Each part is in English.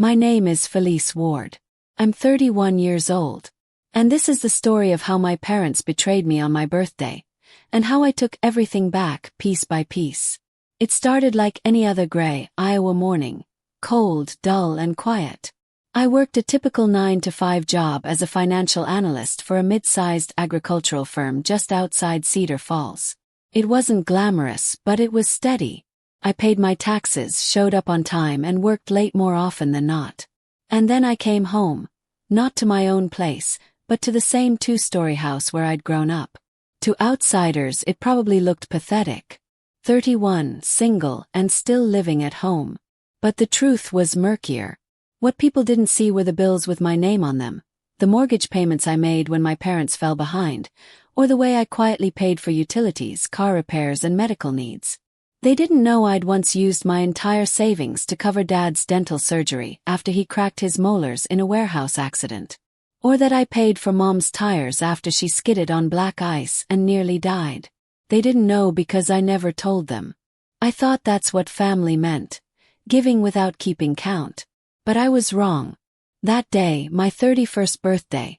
My name is Felice Ward. I'm 31 years old. And this is the story of how my parents betrayed me on my birthday, and how I took everything back piece by piece. It started like any other gray Iowa morning, cold, dull, and quiet. I worked a typical 9-to-5 job as a financial analyst for a mid-sized agricultural firm just outside Cedar Falls. It wasn't glamorous, but it was steady. I paid my taxes, showed up on time, and worked late more often than not. And then I came home, not to my own place, but to the same 2-story house where I'd grown up. To outsiders, it probably looked pathetic. 31, single, and still living at home. But the truth was murkier. What people didn't see were the bills with my name on them, the mortgage payments I made when my parents fell behind, or the way I quietly paid for utilities, car repairs, and medical needs. They didn't know I'd once used my entire savings to cover Dad's dental surgery after he cracked his molars in a warehouse accident. Or that I paid for Mom's tires after she skidded on black ice and nearly died. They didn't know because I never told them. I thought that's what family meant, giving without keeping count. But I was wrong. That day, my 31st birthday,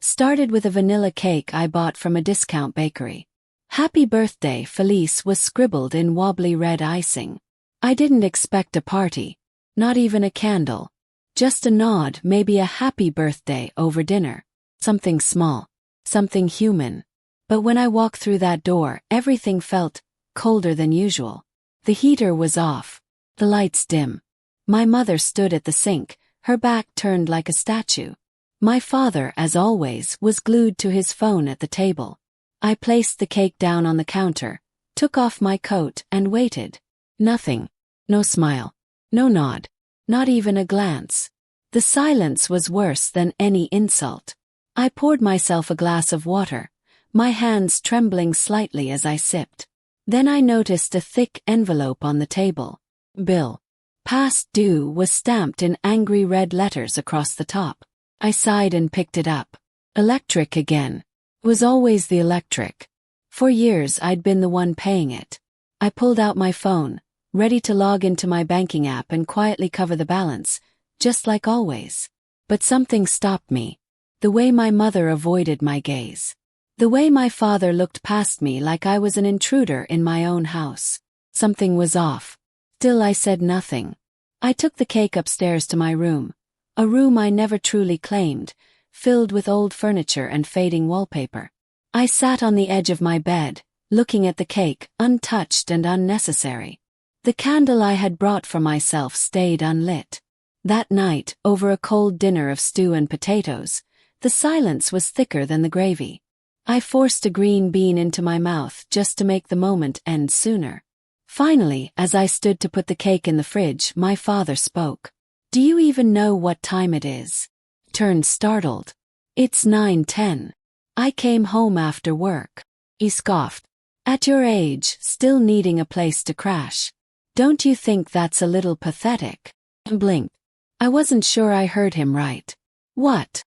started with a vanilla cake I bought from a discount bakery. Happy birthday, Felice was scribbled in wobbly red icing. I didn't expect a party, not even a candle. Just a nod, maybe a happy birthday over dinner. Something small, something human. But when I walked through that door, everything felt colder than usual. The heater was off, the lights dim. My mother stood at the sink, her back turned like a statue. My father, as always, was glued to his phone at the table. I placed the cake down on the counter, took off my coat, and waited. Nothing. No smile. No nod. Not even a glance. The silence was worse than any insult. I poured myself a glass of water, my hands trembling slightly as I sipped. Then I noticed a thick envelope on the table. Bill. Past due was stamped in angry red letters across the top. I sighed and picked it up. Electric again. It was always the electric. For years I'd been the one paying it. I pulled out my phone, ready to log into my banking app and quietly cover the balance, just like always. But something stopped me. The way my mother avoided my gaze. The way my father looked past me like I was an intruder in my own house. Something was off. Still I said nothing. I took the cake upstairs to my room, a room I never truly claimed, filled with old furniture and fading wallpaper. I sat on the edge of my bed, looking at the cake, untouched and unnecessary. The candle I had brought for myself stayed unlit. That night, over a cold dinner of stew and potatoes, the silence was thicker than the gravy. I forced a green bean into my mouth just to make the moment end sooner. Finally, as I stood to put the cake in the fridge, my father spoke. "Do you even know what time it is?" Turned startled. "It's 9:10. I came home after work." He scoffed. "At your age, still needing a place to crash. Don't you think that's a little pathetic?" I blinked. I wasn't sure I heard him right. "What?"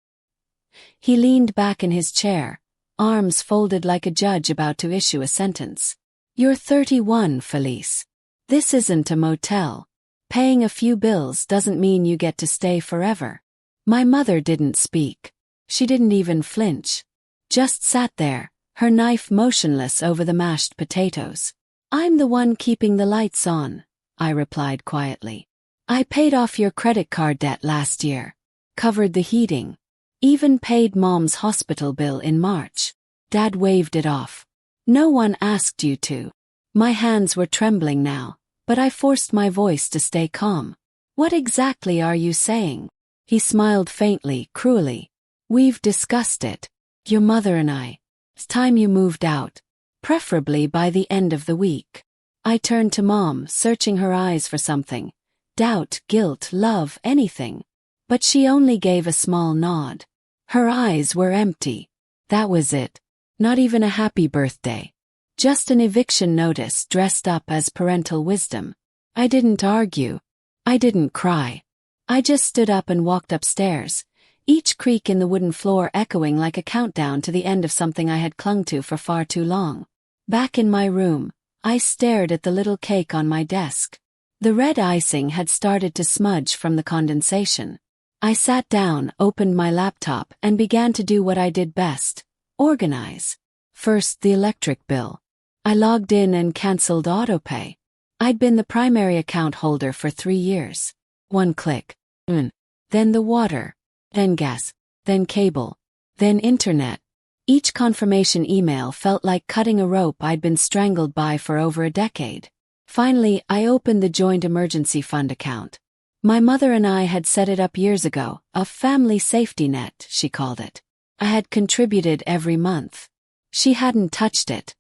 He leaned back in his chair, arms folded like a judge about to issue a sentence. "You're 31, Felice. This isn't a motel. Paying a few bills doesn't mean you get to stay forever." My mother didn't speak. She didn't even flinch. Just sat there, her knife motionless over the mashed potatoes. "I'm the one keeping the lights on," I replied quietly. "I paid off your credit card debt last year. Covered the heating. Even paid Mom's hospital bill in March." Dad waved it off. "No one asked you to." My hands were trembling now, but I forced my voice to stay calm. "What exactly are you saying?" He smiled faintly, cruelly. "We've discussed it. Your mother and I. It's time you moved out. Preferably by the end of the week." I turned to Mom, searching her eyes for something. Doubt, guilt, love, anything. But she only gave a small nod. Her eyes were empty. That was it. Not even a happy birthday. Just an eviction notice dressed up as parental wisdom. I didn't argue. I didn't cry. I just stood up and walked upstairs, each creak in the wooden floor echoing like a countdown to the end of something I had clung to for far too long. Back in my room, I stared at the little cake on my desk. The red icing had started to smudge from the condensation. I sat down, opened my laptop, and began to do what I did best: organize. First, the electric bill. I logged in and canceled autopay. I'd been the primary account holder for 3 years. One click. Then the water. Then gas. Then cable. Then internet. Each confirmation email felt like cutting a rope I'd been strangled by for over a decade. Finally, I opened the joint emergency fund account. My mother and I had set it up years ago, a family safety net, she called it. I had contributed every month. She hadn't touched it.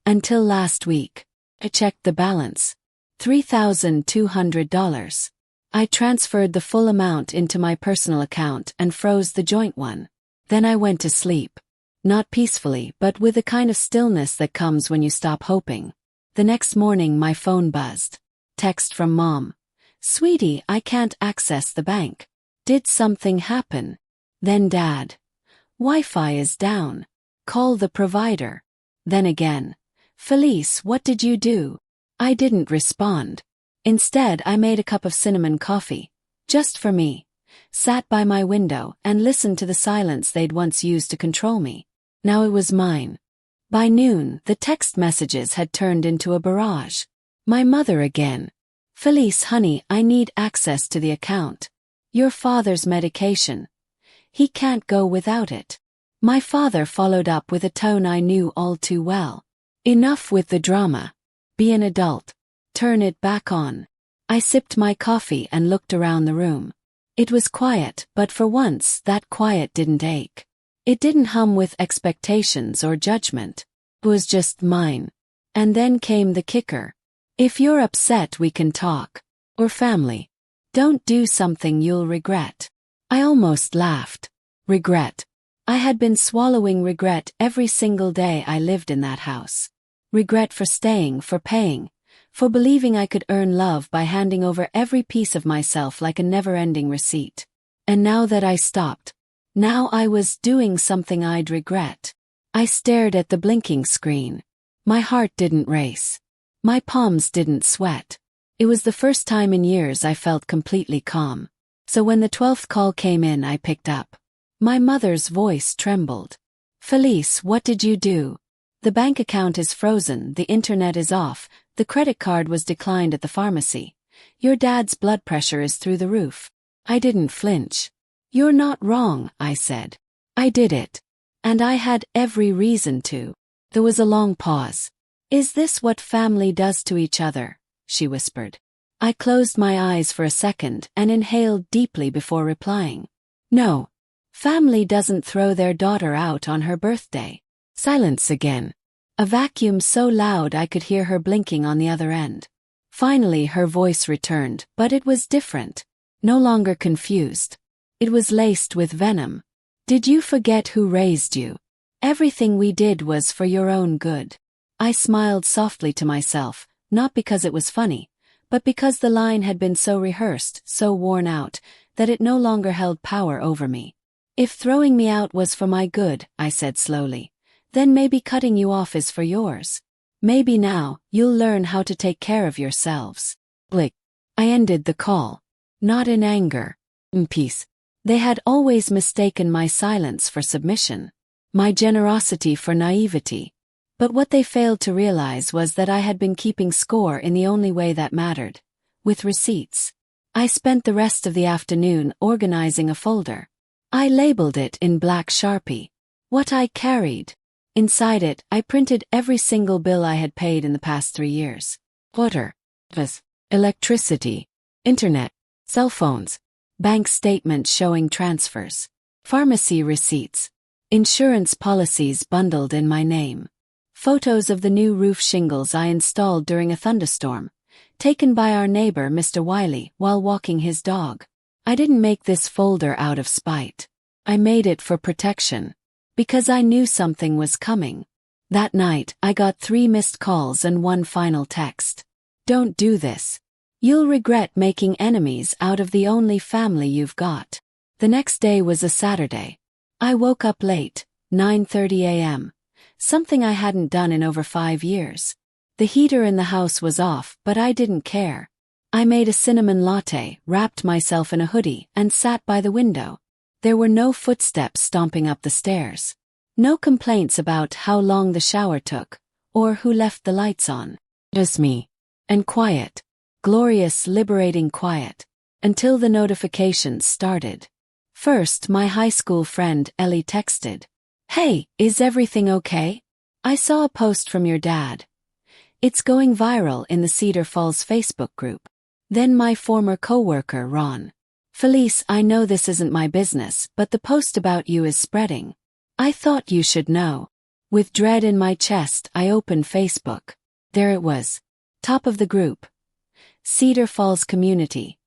Until last week. I checked the balance. $3,200. I transferred the full amount into my personal account and froze the joint one. Then I went to sleep. Not peacefully, but with the kind of stillness that comes when you stop hoping. The next morning my phone buzzed. Text from Mom. "Sweetie, I can't access the bank. Did something happen?" Then Dad. "Wi-Fi is down. Call the provider." Then again. "Felice, what did you do?" I didn't respond. Instead, I made a cup of cinnamon coffee. Just for me. Sat by my window and listened to the silence they'd once used to control me. Now it was mine. By noon, the text messages had turned into a barrage. My mother again. "Felice, honey, I need access to the account. Your father's medication. He can't go without it." My father followed up with a tone I knew all too well. "Enough with the drama. Be an adult. Turn it back on." I sipped my coffee and looked around the room. It was quiet, but for once that quiet didn't ache. It didn't hum with expectations or judgment. It was just mine. And then came the kicker. "If you're upset, we can talk. We're family. Don't do something you'll regret." I almost laughed. Regret. I had been swallowing regret every single day I lived in that house. Regret for staying, for paying, for believing I could earn love by handing over every piece of myself like a never-ending receipt. And now that I stopped, now I was doing something I'd regret. I stared at the blinking screen. My heart didn't race. My palms didn't sweat. It was the first time in years I felt completely calm. So when the 12th call came in, I picked up. My mother's voice trembled. "Felice, what did you do? The bank account is frozen, the internet is off, the credit card was declined at the pharmacy. Your dad's blood pressure is through the roof." I didn't flinch. "You're not wrong," I said. "I did it. And I had every reason to." There was a long pause. "Is this what family does to each other?" she whispered. I closed my eyes for a second and inhaled deeply before replying. "No. Family doesn't throw their daughter out on her birthday." Silence again. A vacuum so loud I could hear her blinking on the other end. Finally her voice returned, but it was different. No longer confused. It was laced with venom. "Did you forget who raised you? Everything we did was for your own good." I smiled softly to myself, not because it was funny, but because the line had been so rehearsed, so worn out, that it no longer held power over me. "If throwing me out was for my good," I said slowly, "then maybe cutting you off is for yours. Maybe now, you'll learn how to take care of yourselves." Blick. I ended the call. Not in anger. In peace. They had always mistaken my silence for submission. My generosity for naivety. But what they failed to realize was that I had been keeping score in the only way that mattered. With receipts. I spent the rest of the afternoon organizing a folder. I labeled it in black Sharpie. What I carried. Inside it, I printed every single bill I had paid in the past 3 years. Water. Gas. Electricity. Internet. Cell phones. Bank statements showing transfers. Pharmacy receipts. Insurance policies bundled in my name. Photos of the new roof shingles I installed during a thunderstorm, taken by our neighbor Mr. Wiley while walking his dog. I didn't make this folder out of spite. I made it for protection. Because I knew something was coming. That night, I got 3 missed calls and 1 final text. "Don't do this. You'll regret making enemies out of the only family you've got." The next day was a Saturday. I woke up late, 9:30 a.m., something I hadn't done in over 5 years. The heater in the house was off, but I didn't care. I made a cinnamon latte, wrapped myself in a hoodie, and sat by the window. There were no footsteps stomping up the stairs. No complaints about how long the shower took, or who left the lights on. Just me. And quiet. Glorious, liberating quiet. Until the notifications started. First, my high school friend Ellie texted, "Hey, is everything okay? I saw a post from your dad. It's going viral in the Cedar Falls Facebook group." Then my former coworker Ron. "Felice, I know this isn't my business, but the post about you is spreading. I thought you should know." With dread in my chest, I opened Facebook. There it was. Top of the group. Cedar Falls Community.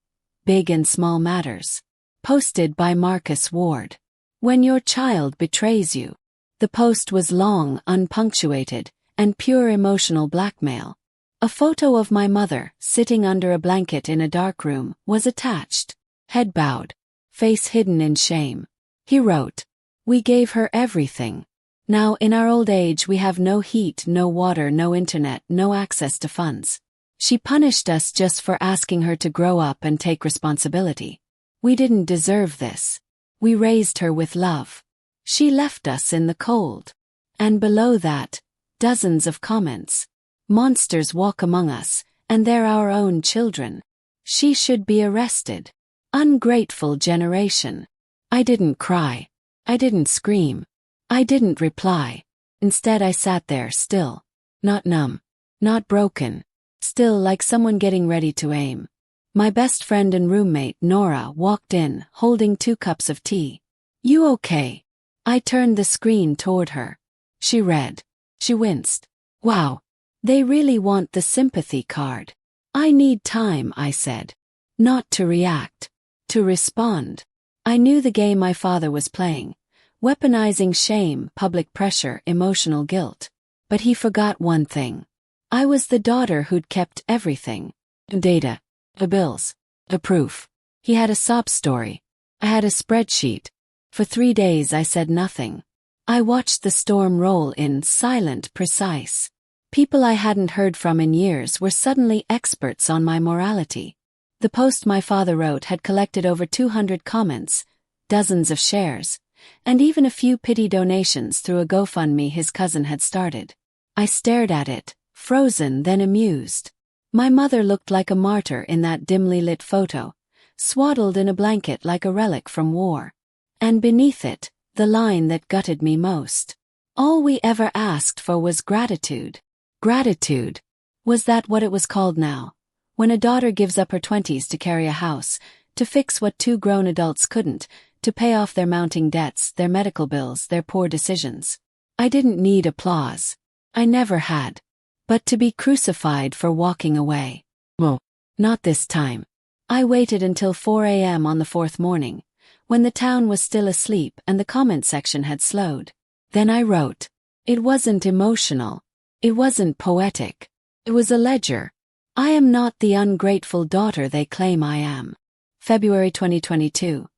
Big and Small Matters. Posted by Felice Ward. When your child betrays you. The post was long, unpunctuated, and pure emotional blackmail. A photo of my mother, sitting under a blanket in a dark room, was attached. Head bowed. Face hidden in shame. He wrote, "We gave her everything. Now in our old age we have no heat, no water, no internet, no access to funds. She punished us just for asking her to grow up and take responsibility. We didn't deserve this. We raised her with love. She left us in the cold." And below that, dozens of comments. "Monsters walk among us, and they're our own children. She should be arrested. Ungrateful generation." I didn't cry. I didn't scream. I didn't reply. Instead I sat there still. Not numb. Not broken. Still like someone getting ready to aim. My best friend and roommate Nora walked in, holding 2 cups of tea. "You okay?" I turned the screen toward her. She read. She winced. "Wow. They really want the sympathy card." "I need time," I said. Not to react. To respond. I knew the game my father was playing. Weaponizing shame, public pressure, emotional guilt. But he forgot one thing. I was the daughter who'd kept everything. Data. The bills. The proof. He had a sob story. I had a spreadsheet. For 3 days I said nothing. I watched the storm roll in, silent, precise. People I hadn't heard from in years were suddenly experts on my morality. The post my father wrote had collected over 200 comments, dozens of shares, and even a few pity donations through a GoFundMe his cousin had started. I stared at it, frozen then amused. My mother looked like a martyr in that dimly lit photo, swaddled in a blanket like a relic from war. And beneath it, the line that gutted me most. "All we ever asked for was gratitude." Gratitude. Was that what it was called now? When a daughter gives up her 20s to carry a house, to fix what 2 grown adults couldn't, to pay off their mounting debts, their medical bills, their poor decisions. I didn't need applause. I never had. But to be crucified for walking away. Well, not this time. I waited until 4 a.m. on the 4th morning, when the town was still asleep and the comment section had slowed. Then I wrote. It wasn't emotional. It wasn't poetic. It was a ledger. I am not the ungrateful daughter they claim I am. February 2022.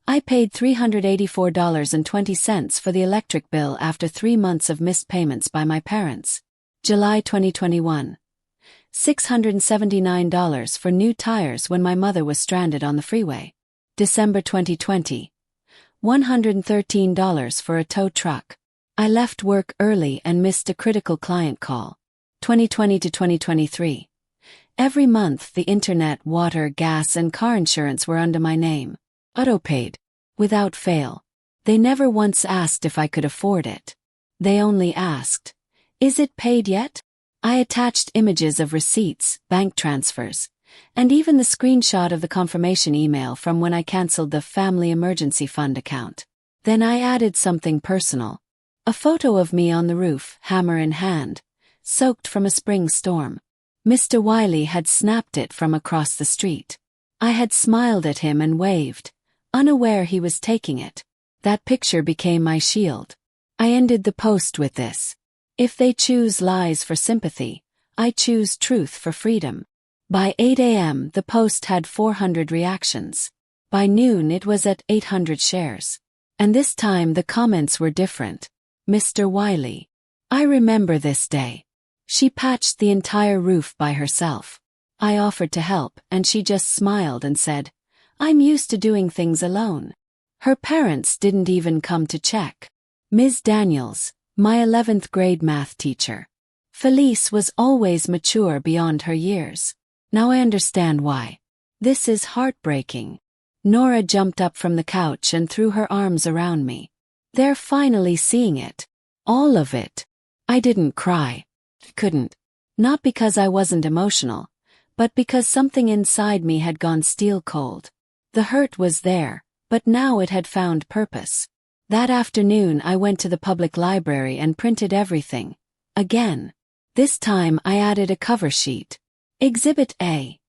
I paid $384.20 for the electric bill after 3 months of missed payments by my parents. July 2021. $679 for new tires when my mother was stranded on the freeway. December 2020. $113 for a tow truck. I left work early and missed a critical client call. 2020 to 2023. Every month the internet, water, gas and car insurance were under my name. Auto-paid. Without fail. They never once asked if I could afford it. They only asked, "Is it paid yet?" I attached images of receipts, bank transfers, and even the screenshot of the confirmation email from when I canceled the Family Emergency Fund account. Then I added something personal. A photo of me on the roof, hammer in hand, soaked from a spring storm. Mr. Wiley had snapped it from across the street. I had smiled at him and waved, unaware he was taking it. That picture became my shield. I ended the post with this. If they choose lies for sympathy, I choose truth for freedom. By 8 a.m. the post had 400 reactions. By noon it was at 800 shares. And this time the comments were different. Mr. Wiley. I remember this day. She patched the entire roof by herself. I offered to help, and she just smiled and said, "I'm used to doing things alone." Her parents didn't even come to check. Ms. Daniels, my 11th grade math teacher. Felice was always mature beyond her years. Now I understand why. This is heartbreaking. Nora jumped up from the couch and threw her arms around me. They're finally seeing it. All of it. I didn't cry. Couldn't. Not because I wasn't emotional, but because something inside me had gone steel cold. The hurt was there, but now it had found purpose. That afternoon I went to the public library and printed everything. Again. This time I added a cover sheet. Exhibit A.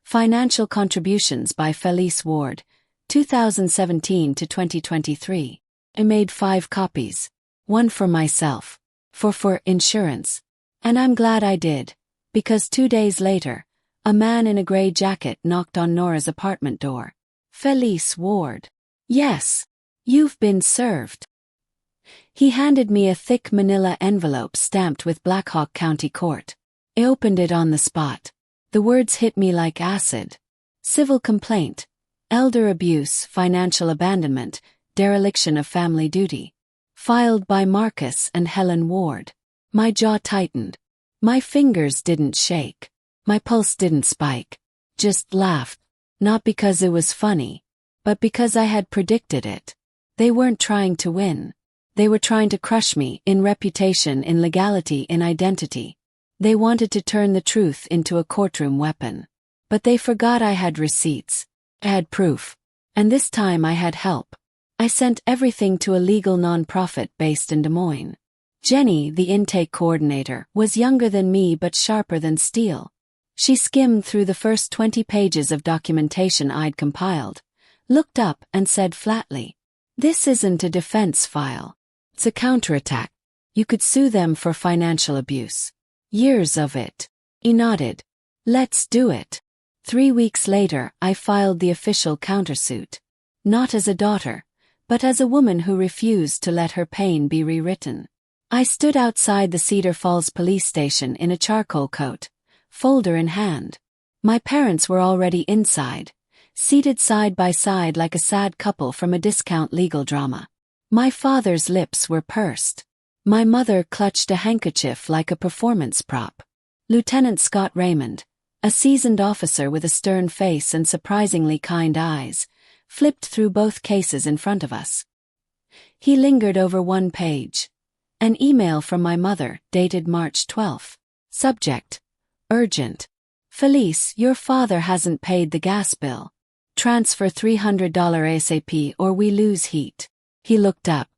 Financial Contributions by Felice Ward, 2017 to 2023. I made 5 copies. One for myself. For insurance. And I'm glad I did, because 2 days later, a man in a gray jacket knocked on Nora's apartment door. "Felice Ward." "Yes. You've been served." He handed me a thick manila envelope stamped with Blackhawk County Court. I opened it on the spot. The words hit me like acid. Civil complaint. Elder abuse, financial abandonment, dereliction of family duty. Filed by Marcus and Helen Ward. My jaw tightened. My fingers didn't shake. My pulse didn't spike. Just laughed. Not because it was funny, but because I had predicted it. They weren't trying to win. They were trying to crush me in reputation, in legality, in identity. They wanted to turn the truth into a courtroom weapon. But they forgot I had receipts. I had proof. And this time I had help. I sent everything to a legal nonprofit based in Des Moines. Jenny, the intake coordinator, was younger than me but sharper than steel. She skimmed through the first 20 pages of documentation I'd compiled, looked up and said flatly, "This isn't a defense file. It's a counterattack. You could sue them for financial abuse. Years of it." He nodded. "Let's do it." 3 weeks later, I filed the official countersuit. Not as a daughter, but as a woman who refused to let her pain be rewritten. I stood outside the Cedar Falls police station in a charcoal coat, folder in hand. My parents were already inside, seated side by side like a sad couple from a discount legal drama. My father's lips were pursed. My mother clutched a handkerchief like a performance prop. Lieutenant Scott Raymond, a seasoned officer with a stern face and surprisingly kind eyes, flipped through both cases in front of us. He lingered over one page. An email from my mother, dated March 12. Subject: Urgent. Felice, your father hasn't paid the gas bill. Transfer $300 ASAP or we lose heat. He looked up.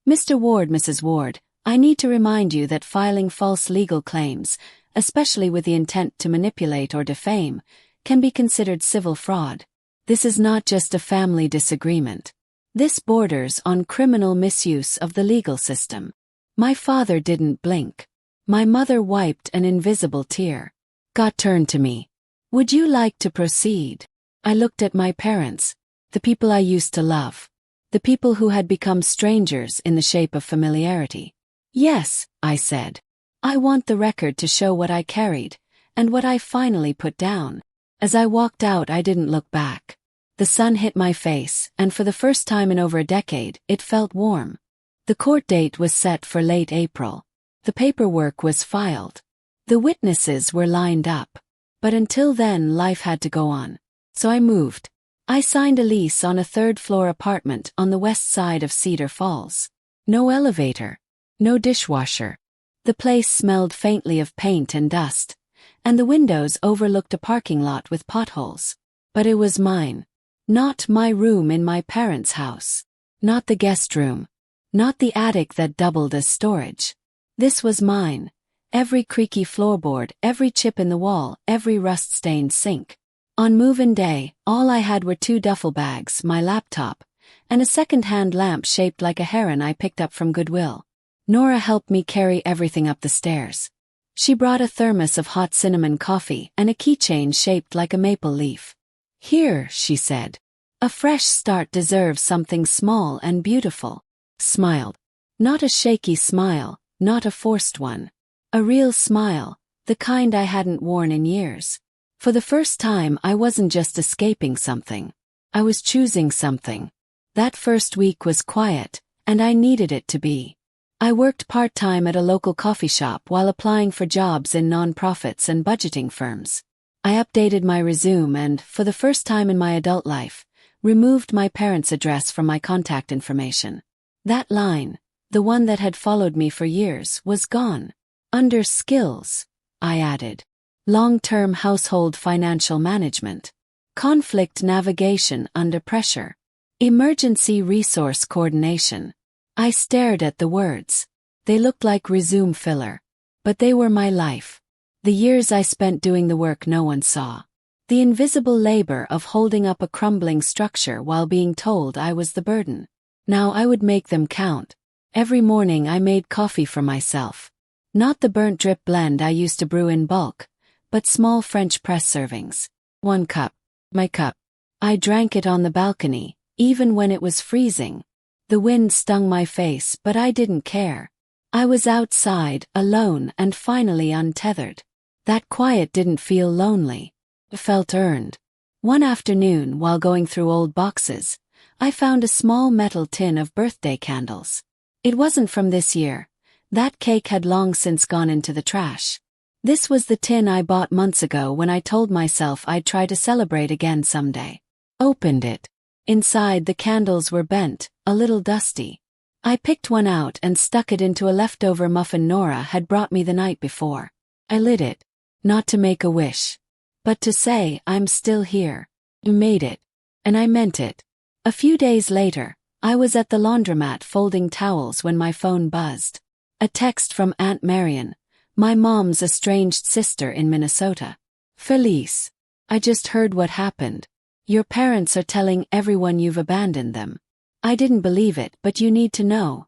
"Mr. Ward, Mrs. Ward, I need to remind you that filing false legal claims, especially with the intent to manipulate or defame, can be considered civil fraud. This is not just a family disagreement. This borders on criminal misuse of the legal system." My father didn't blink. My mother wiped an invisible tear. Scott turned to me. "Would you like to proceed?" I looked at my parents, the people I used to love, the people who had become strangers in the shape of familiarity. "Yes," I said. "I want the record to show what I carried, and what I finally put down." As I walked out, I didn't look back. The sun hit my face, and for the first time in over a decade, it felt warm. The court date was set for late April. The paperwork was filed. The witnesses were lined up. But until then, life had to go on. So I moved. I signed a lease on a 3rd-floor apartment on the west side of Cedar Falls. No elevator. No dishwasher. The place smelled faintly of paint and dust, and the windows overlooked a parking lot with potholes. But it was mine. Not my room in my parents' house. Not the guest room. Not the attic that doubled as storage. This was mine. Every creaky floorboard, every chip in the wall, every rust-stained sink. On move-in day, all I had were 2 duffel bags, my laptop, and a second-hand lamp shaped like a heron I picked up from Goodwill. Nora helped me carry everything up the stairs. She brought a thermos of hot cinnamon coffee and a keychain shaped like a maple leaf. "Here," she said. "A fresh start deserves something small and beautiful." Smiled. Not a shaky smile, not a forced one. A real smile, the kind I hadn't worn in years. For the first time, I wasn't just escaping something. I was choosing something. That first week was quiet, and I needed it to be. I worked part-time at a local coffee shop while applying for jobs in nonprofits and budgeting firms. I updated my resume and, for the first time in my adult life, removed my parents' address from my contact information. That line, the one that had followed me for years, was gone. Under skills, I added long-term household financial management, conflict navigation under pressure, emergency resource coordination. I stared at the words. They looked like resume filler. But they were my life. The years I spent doing the work no one saw. The invisible labor of holding up a crumbling structure while being told I was the burden. Now I would make them count. Every morning I made coffee for myself. Not the burnt drip blend I used to brew in bulk, but small French press servings. 1 cup. My cup. I drank it on the balcony, even when it was freezing. The wind stung my face, but I didn't care. I was outside, alone, and finally untethered. That quiet didn't feel lonely. It felt earned. One afternoon, while going through old boxes, I found a small metal tin of birthday candles. It wasn't from this year. That cake had long since gone into the trash. This was the tin I bought months ago when I told myself I'd try to celebrate again someday. Opened it. Inside, the candles were bent, a little dusty. I picked one out and stuck it into a leftover muffin Nora had brought me the night before. I lit it. Not to make a wish, but to say, I'm still here. I made it. And I meant it. A few days later, I was at the laundromat folding towels when my phone buzzed. A text from Aunt Marion, my mom's estranged sister in Minnesota. Felice, I just heard what happened. Your parents are telling everyone you've abandoned them. I didn't believe it, but you need to know.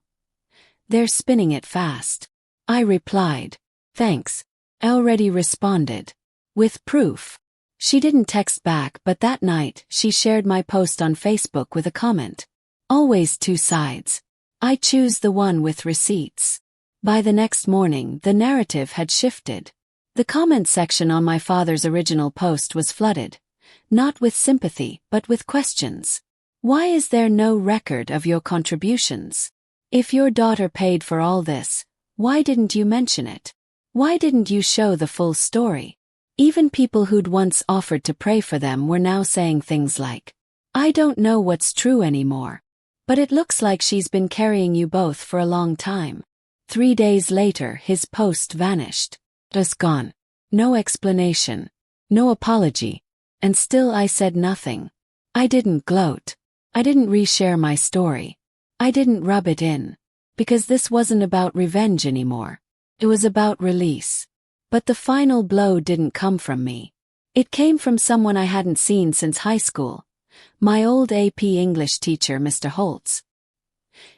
They're spinning it fast. I replied, thanks. I already responded. With proof. She didn't text back, but that night she shared my post on Facebook with a comment. Always two sides. I choose the one with receipts. By the next morning, the narrative had shifted. The comment section on my father's original post was flooded. Not with sympathy, but with questions. Why is there no record of your contributions? If your daughter paid for all this, why didn't you mention it? Why didn't you show the full story? Even people who'd once offered to pray for them were now saying things like, I don't know what's true anymore. But it looks like she's been carrying you both for a long time. 3 days later, his post vanished. Just gone. No explanation. No apology. And still I said nothing. I didn't gloat. I didn't reshare my story. I didn't rub it in. Because this wasn't about revenge anymore. It was about release. But the final blow didn't come from me. It came from someone I hadn't seen since high school. My old AP English teacher, Mr. Holtz.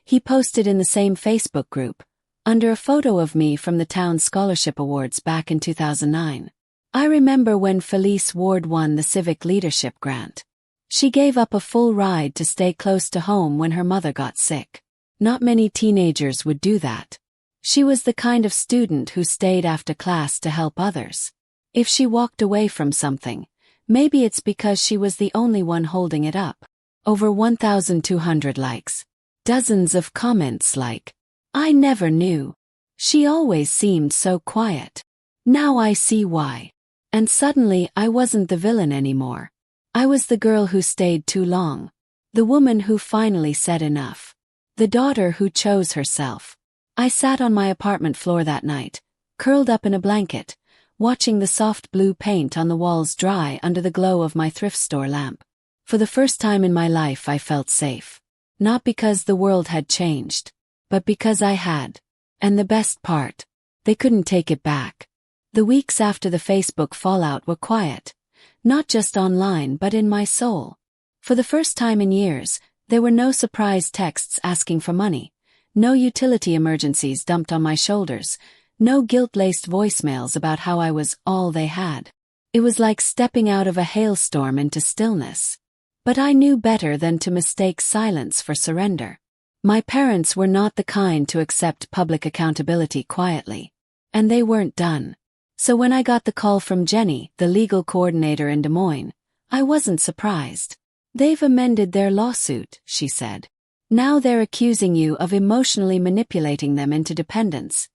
He posted in the same Facebook group, under a photo of me from the town scholarship awards back in 2009. I remember when Felice Ward won the Civic Leadership Grant. She gave up a full ride to stay close to home when her mother got sick. Not many teenagers would do that. She was the kind of student who stayed after class to help others. If she walked away from something, maybe it's because she was the only one holding it up. Over 1,200 likes. Dozens of comments like, I never knew. She always seemed so quiet. Now I see why. And suddenly I wasn't the villain anymore. I was the girl who stayed too long. The woman who finally said enough. The daughter who chose herself. I sat on my apartment floor that night, curled up in a blanket, watching the soft blue paint on the walls dry under the glow of my thrift store lamp. For the first time in my life I felt safe. Not because the world had changed, but because I had. And the best part, they couldn't take it back. The weeks after the Facebook fallout were quiet, not just online but in my soul. For the first time in years, there were no surprise texts asking for money, no utility emergencies dumped on my shoulders, no guilt-laced voicemails about how I was all they had. It was like stepping out of a hailstorm into stillness. But I knew better than to mistake silence for surrender. My parents were not the kind to accept public accountability quietly. And they weren't done. So when I got the call from Jenny, the legal coordinator in Des Moines, I wasn't surprised. They've amended their lawsuit, she said. Now they're accusing you of emotionally manipulating them into dependence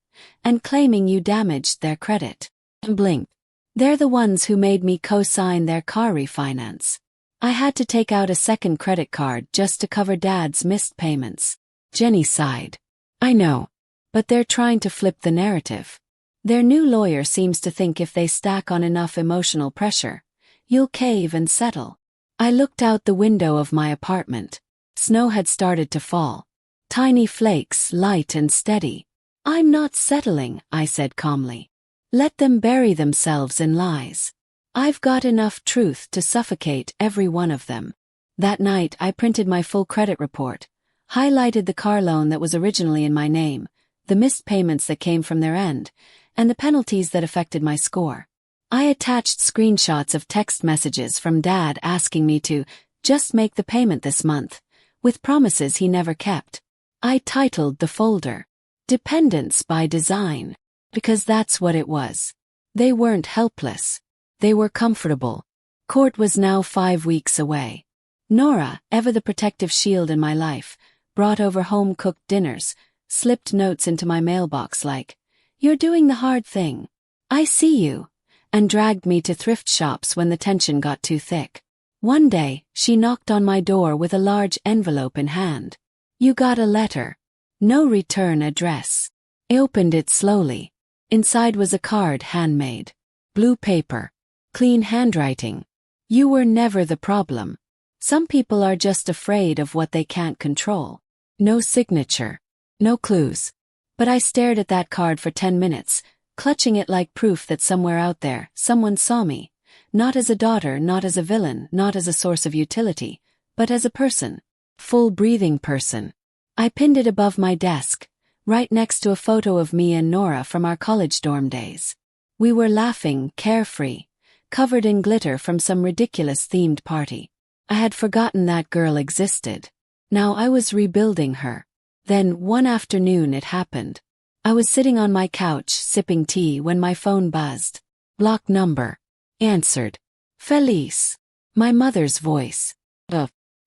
and claiming you damaged their credit. Blink. They're the ones who made me co-sign their car refinance. I had to take out a second credit card just to cover Dad's missed payments. Jenny sighed. I know. But they're trying to flip the narrative. Their new lawyer seems to think if they stack on enough emotional pressure, you'll cave and settle. I looked out the window of my apartment. Snow had started to fall. Tiny flakes, light and steady. I'm not settling, I said calmly. Let them bury themselves in lies. I've got enough truth to suffocate every one of them. That night I printed my full credit report, highlighted the car loan that was originally in my name, the missed payments that came from their end, and the penalties that affected my score. I attached screenshots of text messages from Dad asking me to just make the payment this month, with promises he never kept. I titled the folder, Dependence by Design, because that's what it was. They weren't helpless. They were comfortable. Court was now 5 weeks away. Nora, ever the protective shield in my life, brought over home-cooked dinners, slipped notes into my mailbox like, "You're doing the hard thing. I see you," and dragged me to thrift shops when the tension got too thick. One day, she knocked on my door with a large envelope in hand. "You got a letter. No return address." I opened it slowly. Inside was a card handmade. Blue paper. Clean handwriting. "You were never the problem. Some people are just afraid of what they can't control." No signature. No clues. But I stared at that card for 10 minutes, clutching it like proof that somewhere out there, someone saw me. Not as a daughter, not as a villain, not as a source of utility, but as a person. Full breathing person. I pinned it above my desk, right next to a photo of me and Nora from our college dorm days. We were laughing, carefree, covered in glitter from some ridiculous themed party. I had forgotten that girl existed. Now I was rebuilding her. Then, one afternoon it happened. I was sitting on my couch, sipping tea when my phone buzzed. Block number. Answered. Felice. My mother's voice.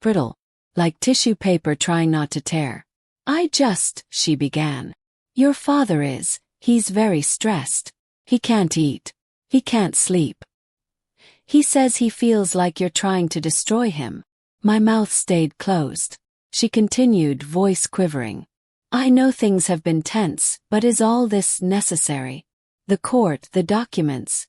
Brittle. Like tissue paper trying not to tear. She began. "Your father is, he's very stressed. He can't eat. He can't sleep. He says he feels like you're trying to destroy him." My mouth stayed closed. She continued, voice quivering. "I know things have been tense, but is all this necessary? The court, the documents,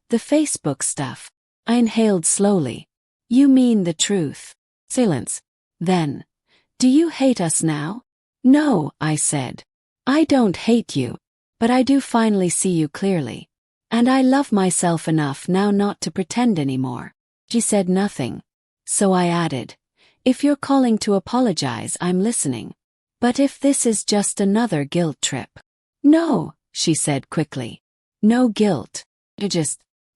the Facebook stuff." I inhaled slowly. "You mean the truth?" Silence. Then, "Do you hate us now?" "No," I said. "I don't hate you. But I do finally see you clearly. And I love myself enough now not to pretend anymore." She said nothing. So I added, "If you're calling to apologize, I'm listening. But if this is just another guilt trip." "No," she said quickly. "No guilt.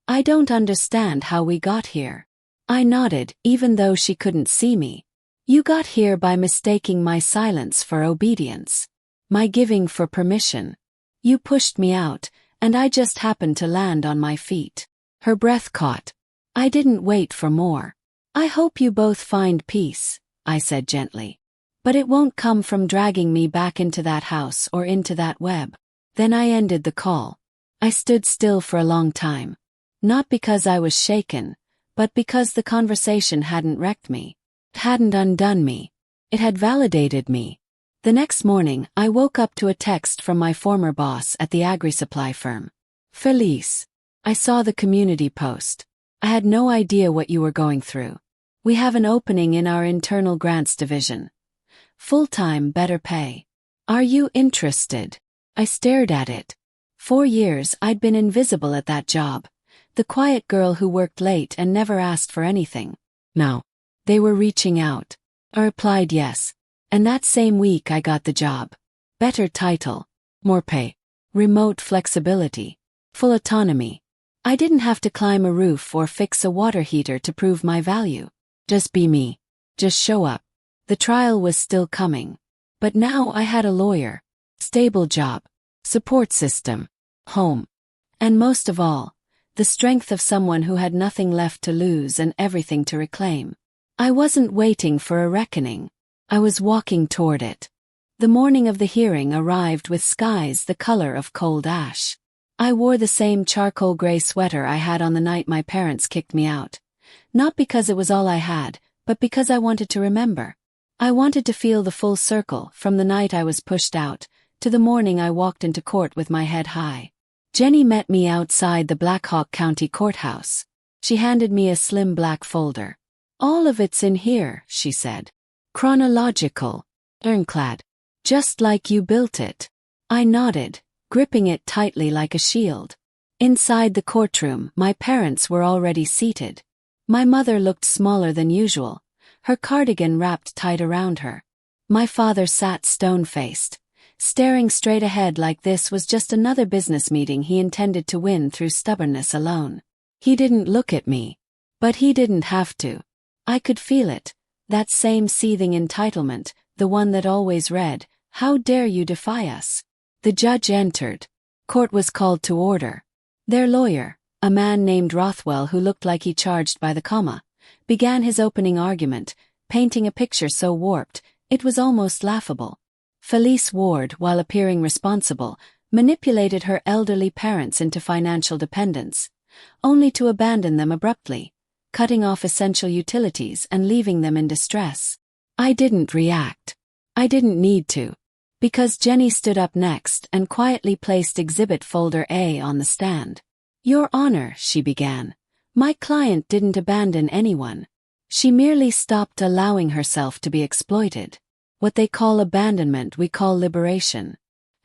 I don't understand how we got here." I nodded, even though she couldn't see me. "You got here by mistaking my silence for obedience. My giving for permission. You pushed me out, and I just happened to land on my feet." Her breath caught. I didn't wait for more. "I hope you both find peace," I said gently. "But it won't come from dragging me back into that house or into that web." Then I ended the call. I stood still for a long time. Not because I was shaken, but because the conversation hadn't wrecked me. It hadn't undone me. It had validated me. The next morning, I woke up to a text from my former boss at the agri-supply firm. "Felice, I saw the community post. I had no idea what you were going through. We have an opening in our internal grants division. Full-time, better pay. Are you interested?" I stared at it. 4 years I'd been invisible at that job. The quiet girl who worked late and never asked for anything. Now, they were reaching out. I replied yes. And that same week I got the job. Better title. More pay. Remote flexibility. Full autonomy. I didn't have to climb a roof or fix a water heater to prove my value. Just be me. Just show up. The trial was still coming. But now I had a lawyer. Stable job. Support system. Home. And most of all, the strength of someone who had nothing left to lose and everything to reclaim. I wasn't waiting for a reckoning. I was walking toward it. The morning of the hearing arrived with skies the color of cold ash. I wore the same charcoal gray sweater I had on the night my parents kicked me out. Not because it was all I had, but because I wanted to remember. I wanted to feel the full circle from the night I was pushed out to the morning I walked into court with my head high. Jenny met me outside the Black Hawk County Courthouse. She handed me a slim black folder. "All of it's in here," she said. "Chronological. Ironclad. Just like you built it." I nodded, gripping it tightly like a shield. Inside the courtroom, my parents were already seated. My mother looked smaller than usual, her cardigan wrapped tight around her. My father sat stone-faced, staring straight ahead like this was just another business meeting he intended to win through stubbornness alone. He didn't look at me. But he didn't have to. I could feel it, that same seething entitlement, the one that always read, "How dare you defy us?" The judge entered. Court was called to order. Their lawyer, a man named Rothwell who looked like he charged by the comma, began his opening argument, painting a picture so warped, it was almost laughable. Felice Ward, while appearing responsible, manipulated her elderly parents into financial dependence, only to abandon them abruptly, cutting off essential utilities and leaving them in distress. I didn't react. I didn't need to. Because Jenny stood up next and quietly placed Exhibit Folder A on the stand. "Your Honor," she began, "my client didn't abandon anyone. She merely stopped allowing herself to be exploited. What they call abandonment we call liberation.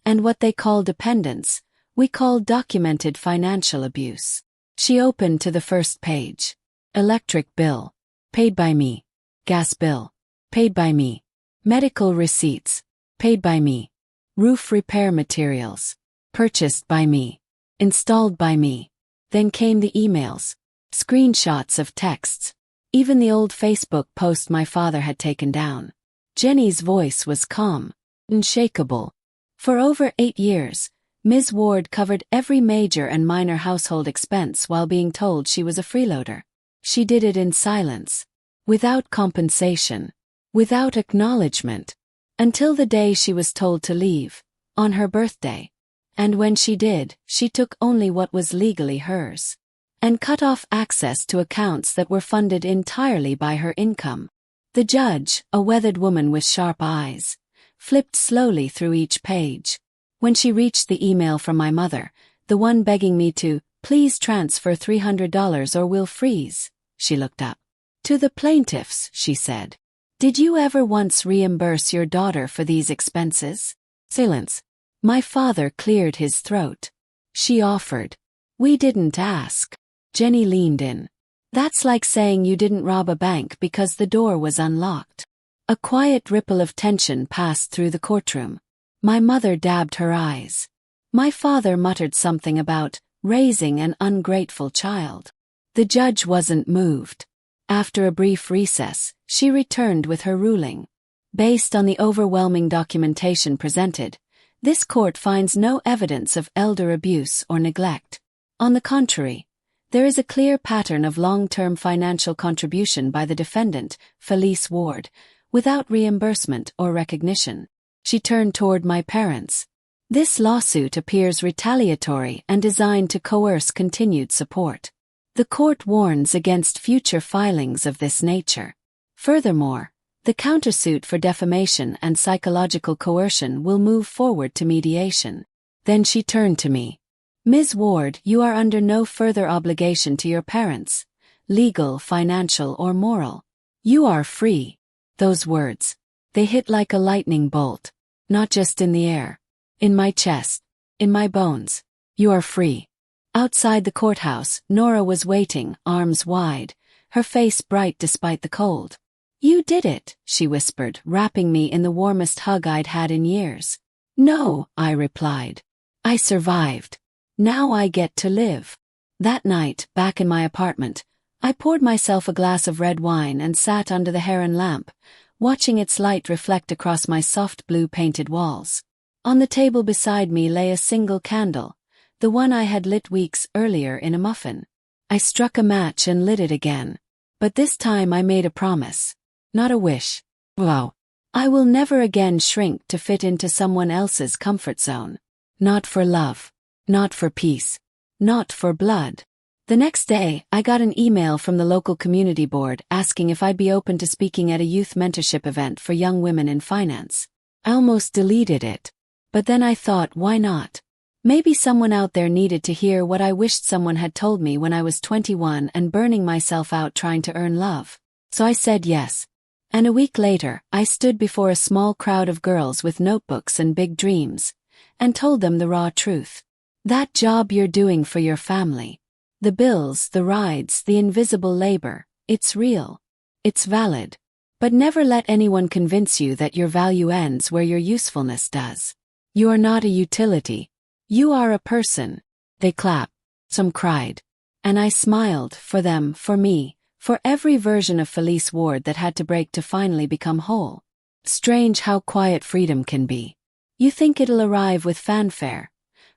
And what they call dependence, we call documented financial abuse." She opened to the first page. Electric bill. Paid by me. Gas bill. Paid by me. Medical receipts. Paid by me. Roof repair materials. Purchased by me. Installed by me. Then came the emails. Screenshots of texts. Even the old Facebook post my father had taken down. Jenny's voice was calm, unshakable. For over 8 years, Ms. Ward covered every major and minor household expense while being told she was a freeloader. She did it in silence, without compensation, without acknowledgement, until the day she was told to leave, on her birthday. And when she did, she took only what was legally hers, and cut off access to accounts that were funded entirely by her income. The judge, a weathered woman with sharp eyes, flipped slowly through each page. When she reached the email from my mother, the one begging me to, "Please transfer $300 or we'll freeze," she looked up. "To the plaintiffs," she said. "Did you ever once reimburse your daughter for these expenses?" Silence. My father cleared his throat. She offered. "We didn't ask." Jenny leaned in. "That's like saying you didn't rob a bank because the door was unlocked." A quiet ripple of tension passed through the courtroom. My mother dabbed her eyes. My father muttered something about raising an ungrateful child. The judge wasn't moved. After a brief recess, she returned with her ruling. Based on the overwhelming documentation presented, this court finds no evidence of elder abuse or neglect. On the contrary, there is a clear pattern of long-term financial contribution by the defendant, Felice Ward, without reimbursement or recognition. She turned toward my parents. "This lawsuit appears retaliatory and designed to coerce continued support. The court warns against future filings of this nature. Furthermore, the countersuit for defamation and psychological coercion will move forward to mediation." Then she turned to me. "Ms. Ward, you are under no further obligation to your parents, legal, financial, or moral. You are free." Those words, they hit like a lightning bolt, not just in the air, in my chest, in my bones. You are free. Outside the courthouse, Nora was waiting, arms wide, her face bright despite the cold. "You did it," she whispered, wrapping me in the warmest hug I'd had in years. "No," I replied. "I survived. Now I get to live." That night, back in my apartment, I poured myself a glass of red wine and sat under the heron lamp, watching its light reflect across my soft blue painted walls. On the table beside me lay a single candle, the one I had lit weeks earlier in a muffin. I struck a match and lit it again. But this time I made a promise. Not a wish. Wow. I will never again shrink to fit into someone else's comfort zone. Not for love. Not for peace. Not for blood. The next day, I got an email from the local community board asking if I'd be open to speaking at a youth mentorship event for young women in finance. I almost deleted it. But then I thought, why not? Maybe someone out there needed to hear what I wished someone had told me when I was 21 and burning myself out trying to earn love. So I said yes. And a week later, I stood before a small crowd of girls with notebooks and big dreams, and told them the raw truth. That job you're doing for your family. The bills, the rides, the invisible labor, it's real. It's valid. But never let anyone convince you that your value ends where your usefulness does. You are not a utility. You are a person. They clapped. Some cried. And I smiled, for them, for me, for every version of Felice Ward that had to break to finally become whole. Strange how quiet freedom can be. You think it'll arrive with fanfare.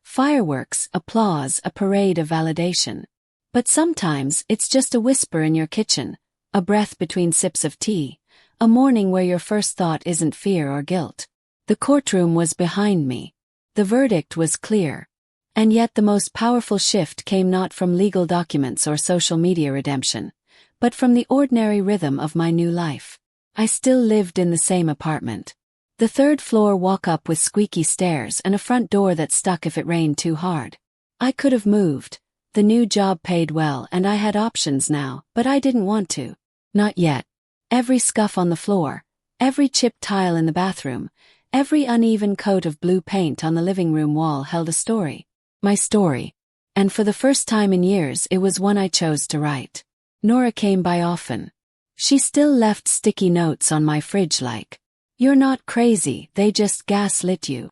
Fireworks, applause, a parade of validation. But sometimes it's just a whisper in your kitchen, a breath between sips of tea, a morning where your first thought isn't fear or guilt. The courtroom was behind me. The verdict was clear. And yet the most powerful shift came not from legal documents or social media redemption, but from the ordinary rhythm of my new life. I still lived in the same apartment. The third floor walk-up with squeaky stairs and a front door that stuck if it rained too hard. I could have moved. The new job paid well and I had options now, but I didn't want to. Not yet. Every scuff on the floor, every chipped tile in the bathroom, every uneven coat of blue paint on the living room wall held a story. My story. And for the first time in years it was one I chose to write. Nora came by often. She still left sticky notes on my fridge like, "You're not crazy, they just gaslit you.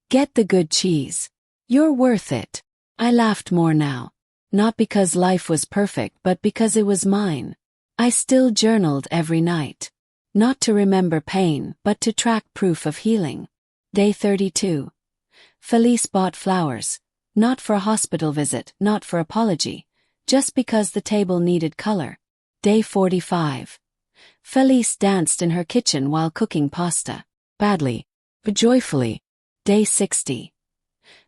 Get the good cheese. You're worth it." I laughed more now. Not because life was perfect but because it was mine. I still journaled every night. Not to remember pain but to track proof of healing. Day 32. Felice bought flowers. Not for a hospital visit, not for apology. Just because the table needed color. Day 45. Felice danced in her kitchen while cooking pasta. Badly. But joyfully. Day 60.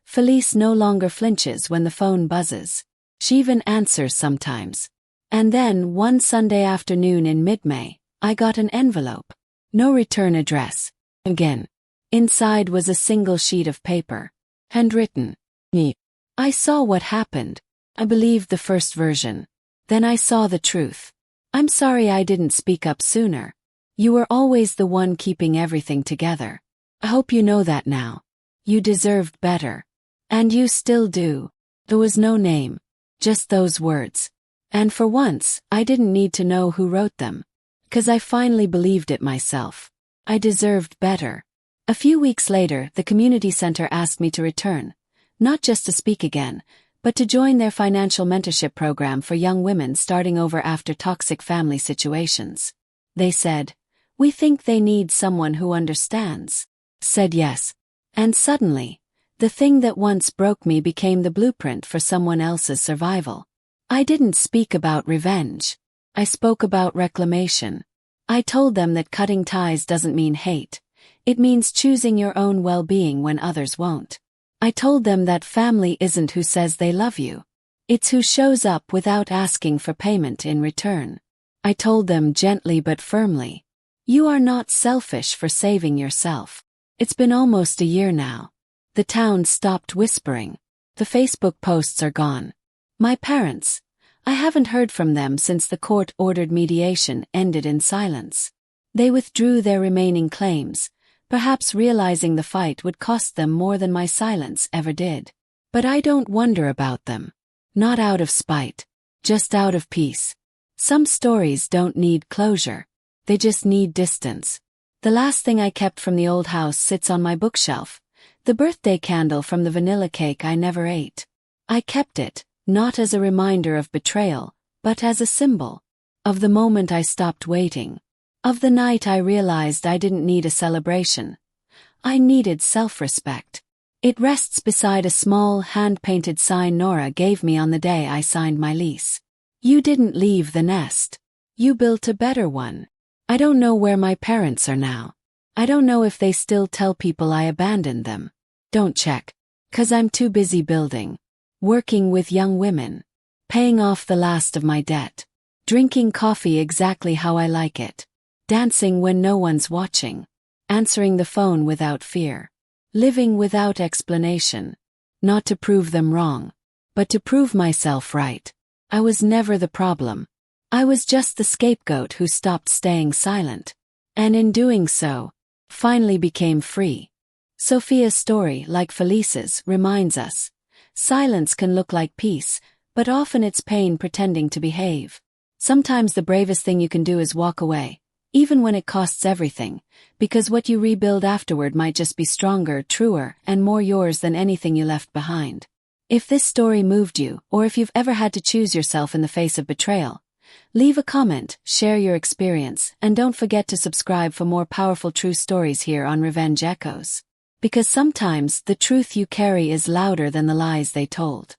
Felice no longer flinches when the phone buzzes. She even answers sometimes. And then, one Sunday afternoon in mid-May, I got an envelope. No return address. Again. Inside was a single sheet of paper. Handwritten. Me. I saw what happened. I believed the first version. Then I saw the truth. I'm sorry I didn't speak up sooner. You were always the one keeping everything together. I hope you know that now. You deserved better. And you still do. There was no name. Just those words. And for once, I didn't need to know who wrote them. 'Cause I finally believed it myself. I deserved better. A few weeks later, the community center asked me to return. Not just to speak again, but to join their financial mentorship program for young women starting over after toxic family situations. They said, "We think they need someone who understands." Said yes. And suddenly, the thing that once broke me became the blueprint for someone else's survival. I didn't speak about revenge. I spoke about reclamation. I told them that cutting ties doesn't mean hate. It means choosing your own well-being when others won't. I told them that family isn't who says they love you. It's who shows up without asking for payment in return. I told them gently but firmly, you are not selfish for saving yourself. It's been almost a year now. The town stopped whispering. The Facebook posts are gone. My parents, I haven't heard from them since the court-ordered mediation ended in silence. They withdrew their remaining claims, perhaps realizing the fight would cost them more than my silence ever did. But I don't wonder about them. Not out of spite. Just out of peace. Some stories don't need closure. They just need distance. The last thing I kept from the old house sits on my bookshelf. The birthday candle from the vanilla cake I never ate. I kept it, not as a reminder of betrayal, but as a symbol. Of the moment I stopped waiting. Of the night I realized I didn't need a celebration. I needed self-respect. It rests beside a small, hand-painted sign Nora gave me on the day I signed my lease. You didn't leave the nest. You built a better one. I don't know where my parents are now. I don't know if they still tell people I abandoned them. Don't check. 'Cause I'm too busy building. Working with young women. Paying off the last of my debt. Drinking coffee exactly how I like it. Dancing when no one's watching. Answering the phone without fear. Living without explanation. Not to prove them wrong, but to prove myself right. I was never the problem. I was just the scapegoat who stopped staying silent. And in doing so, finally became free. Sophia's story, like Felice's, reminds us, silence can look like peace, but often it's pain pretending to behave. Sometimes the bravest thing you can do is walk away, even when it costs everything, because what you rebuild afterward might just be stronger, truer, and more yours than anything you left behind. If this story moved you, or if you've ever had to choose yourself in the face of betrayal, leave a comment, share your experience, and don't forget to subscribe for more powerful true stories here on Revenge Echoes. Because sometimes the truth you carry is louder than the lies they told.